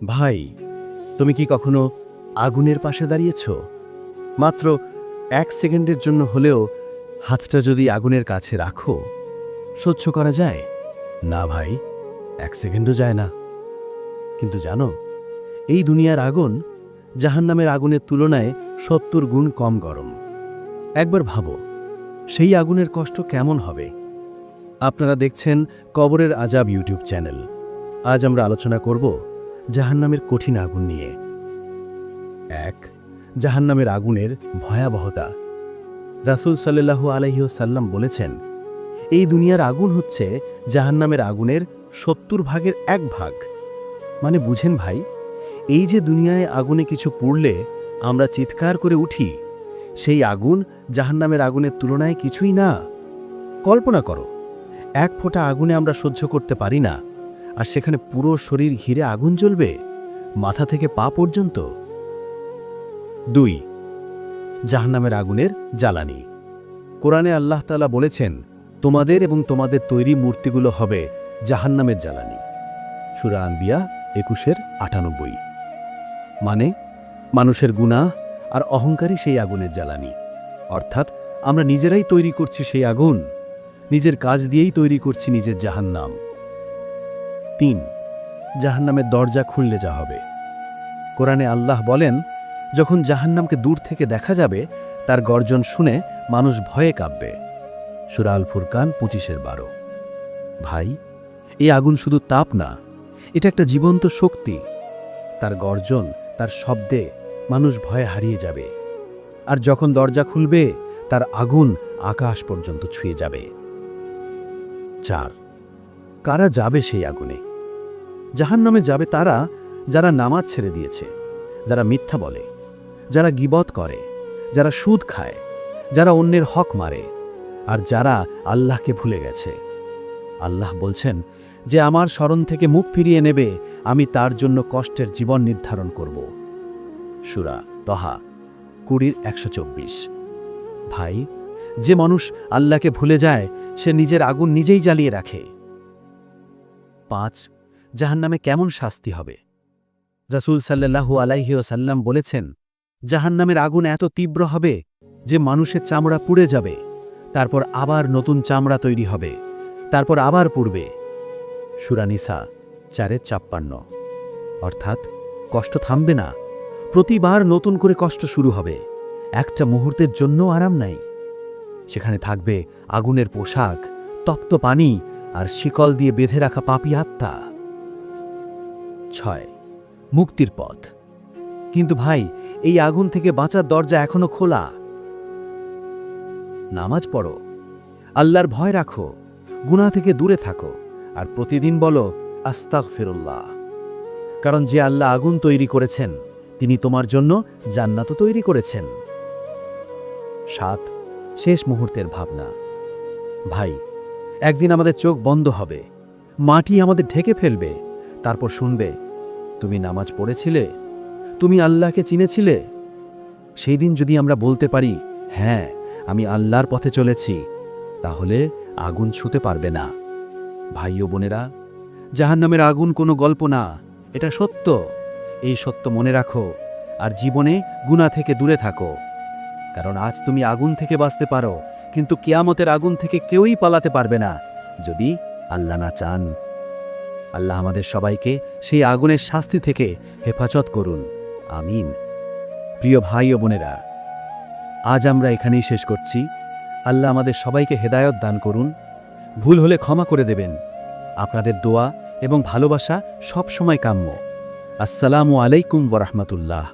ভাই, তুমি কি কখনো আগুনের পাশে দাঁড়িয়েছ? মাত্র 1 সেকেন্ডের জন্য হলেও হাতটা যদি আগুনের কাছে রাখো, সহ্য করা যায়? না ভাই, 1 সেকেন্ডও যায় না। কিন্তু জানো, এই দুনিয়ার আগুন জাহান্নামের আগুনের তুলনায় 70 গুণ কম গরম। একবার ভাবো, সেই আগুনের কষ্ট কেমন হবে। আপনারা দেখছেন কবরের আজাব ইউটিউব চ্যানেল। আজ আমরা আলোচনা করব জাহান্নামের কঠিন আগুন নিয়ে। 1. জাহান্নামের আগুনের ভয়াবহতা। রাসূল সাল্লাল্লাহু আলাইহি ওয়াসাল্লাম বলেছেন, এই দুনিয়ার আগুন হচ্ছে জাহান্নামের আগুনের 70 ভাগের 1 ভাগ। মানে বুঝেন ভাই, এই যে দুনিয়ায় আগুনে কিছু পুড়লে আমরা চিৎকার করে উঠি, সেই আগুন জাহান্নামের আগুনের তুলনায় কিছুই না। কল্পনা করো, 1 ফোঁটা আগুনে আমরা সহ্য করতে পারি না, আর সেখানে পুরো শরীর ঘিরে আগুন জ্বলবে, মাথা থেকে পা পর্যন্ত। 2. জাহান্নামের আগুনের জ্বালানি। কোরআনে আল্লাহ তাআলা বলেছেন, তোমাদের এবং তোমাদের তৈরি মূর্তিগুলো হবে জাহান্নামের জ্বালানি। সূরা আনবিয়া 21-98। মানে মানুষের গুনাহ আর অহংকারই সেই আগুনের জ্বালানি। অর্থাৎ আমরা নিজেরাই তৈরি করছি সেই আগুন, নিজের কাজ দিয়েই তৈরি করছি নিজের জাহান্নাম। 3. জাহান্নামের দরজা খুললে যা হবে। কোরআনে আল্লাহ বলেন, যখন জাহান্নামকে দূর থেকে দেখা যাবে, তার গর্জন শুনে মানুষ ভয়ে কাঁপবে। সূরা আল ফুরকান 25-12। ভাই, এই আগুন শুধু তাপ না, এটা একটা জীবন্ত শক্তি। তার গর্জন, তার শব্দে মানুষ ভয়ে হারিয়ে যাবে। আর যখন দরজা খুলবে, তার আগুন আকাশ পর্যন্ত ছুঁয়ে যাবে। 4. কারা যাবে সেই আগুনে? জাহান্নামে যাবে তারা যারা নামাজ ছেড়ে দিয়েছে, যারা মিথ্যা বলে, যারা গীবত করে, যারা সুদ খায়, যারা অন্যের হক মারে, আর যারা আল্লাহকে ভুলে গেছে। আল্লাহ বলছেন যে আমার স্মরণ থেকে মুখ ফিরিয়ে নেবে, আমি তার জন্য কষ্টের জীবন নির্ধারণ করব। সূরা তহা 20-124। ভাই, যে মানুষ আল্লাহকে ভুলে যায়, সে নিজের আগুন নিজেই জ্বালিয়ে রাখে। 5. জাহান্নামে কেমন শাস্তি হবে? রাসূল সাল্লাল্লাহু আলাইহি ওয়াসাল্লাম বলেছেন, জাহান্নামের আগুন এত তীব্র হবে যে মানুষের চামড়া পুড়ে যাবে, তারপর আবার নতুন চামড়া তৈরি হবে, তারপর আবার পুড়বে। সূরা নিসা 4-56। অর্থাৎ কষ্ট থামবে না, প্রতিবার নতুন করে কষ্ট শুরু হবে। একটা মুহূর্তের জন্য আরাম নাই। সেখানে থাকবে আগুনের পোশাক, তপ্ত পানি, আর শিকল দিয়ে বেঁধে রাখা পাপী আত্মা। 6. মুক্তির পথ। কিন্তু ভাই, এই আগুন থেকে বাঁচার দরজা এখনো খোলা। নামাজ পড়ো, আল্লাহর ভয় রাখো, গুনাহ থেকে দূরে থাকো, আর প্রতিদিন বলো আস্তাগফিরুল্লাহ। কারণ যে আল্লাহ আগুন তৈরি করেছেন, তিনি তোমার জন্য জান্নাতও তৈরি করেছেন। 7. শেষ মুহূর্তের ভাবনা। ভাই, একদিন আমাদের চোখ বন্ধ হবে, মাটি আমাদের ঢেকে ফেলবে, তারপর শুনবে, তুমি নামাজ পড়েছিলে, তুমি আল্লাহকে চিনেছিলে। সেই দিন যদি আমরা বলতে পারি, হ্যাঁ, আমি আল্লাহর পথে চলেছি, তাহলে আগুন ছুঁতে পারবে না। ভাই ও বোনেরা, জাহান্নামের আগুন কোনো গল্প না, এটা সত্য। এই সত্য মনে রাখো, আর জীবনে গুনাহ থেকে দূরে থাকো। কারণ আজ তুমি আগুন থেকে বাঁচতে পারো, কিন্তু কিয়ামতের আগুন থেকে কেউই পালাতে পারবে না, যদি আল্লাহ না চান। আল্লাহ আমাদের সবাইকে সেই আগুনের শাস্তি থেকে হেফাজত করুন, আমিন। প্রিয় ভাই ও বোনেরা, আজ আমরা এখানেই শেষ করছি। আল্লাহ আমাদের সবাইকে হেদায়েত দান করুন। ভুল হলে ক্ষমা করে দেবেন। আপনাদের দোয়া এবং ভালোবাসা সব সময় কাম্য। আসসালামু আলাইকুম ওয়া রাহমাতুল্লাহ।